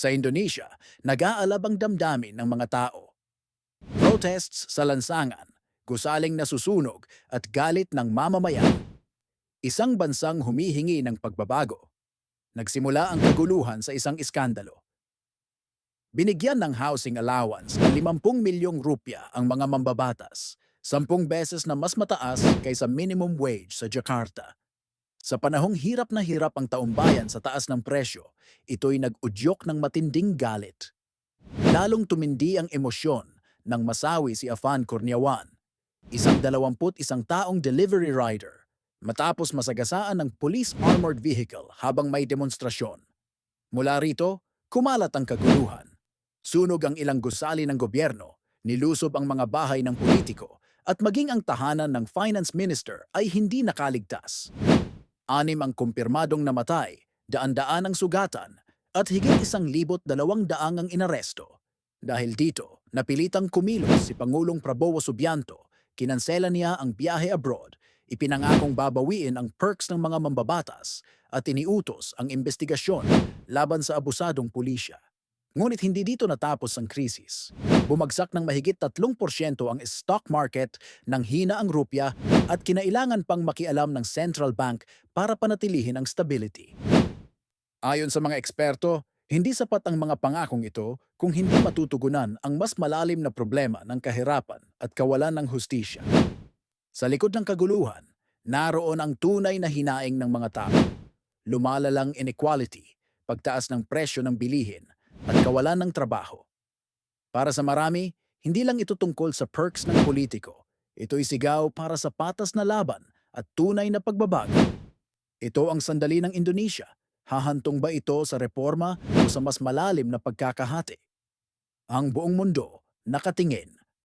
Sa Indonesia, nag-aalab ang damdamin ng mga tao. Protests sa lansangan, gusaling nasusunog at galit ng mamamayan. Isang bansang humihingi ng pagbabago. Nagsimula ang kaguluhan sa isang iskandalo. Binigyan ng housing allowance ng 50 milyong rupya ang mga mambabatas, 10 beses na mas mataas kaysa minimum wage sa Jakarta. Sa panahong hirap na hirap ang taumbayan sa taas ng presyo, ito'y nag-udyok ng matinding galit. Lalong tumindi ang emosyon nang masawi si Afan Kurniawan, isang 21 taong delivery rider, matapos masagasaan ng police armored vehicle habang may demonstrasyon. Mula rito, kumalat ang kaguluhan. Sunog ang ilang gusali ng gobyerno, nilusob ang mga bahay ng politiko, at maging ang tahanan ng finance minister ay hindi nakaligtas. 6 ang kumpirmadong namatay, daan-daan ang sugatan, at higit 1,200 ang inaresto. Dahil dito, napilitang kumilos si Pangulong Prabowo Subianto, kinansela niya ang biyahe abroad, ipinangakong babawiin ang perks ng mga mambabatas, at iniutos ang investigasyon laban sa abusadong pulisya. Ngunit hindi dito natapos ang krisis. Bumagsak ng mahigit 3% ang stock market, nang hina ang rupya, at kinailangan pang makialam ng central bank para panatilihin ang stability. Ayon sa mga eksperto, hindi sapat ang mga pangakong ito kung hindi matutugunan ang mas malalim na problema ng kahirapan at kawalan ng hustisya. Sa likod ng kaguluhan, naroon ang tunay na hinaing ng mga tao. Lumalalang inequality, pagtaas ng presyo ng bilihin, at kawalan ng trabaho. Para sa marami, hindi lang ito tungkol sa perks ng politiko. Ito'y sigaw para sa patas na laban at tunay na pagbabago. Ito ang sandali ng Indonesia. Hahantong ba ito sa reforma o sa mas malalim na pagkakahati? Ang buong mundo nakatingin.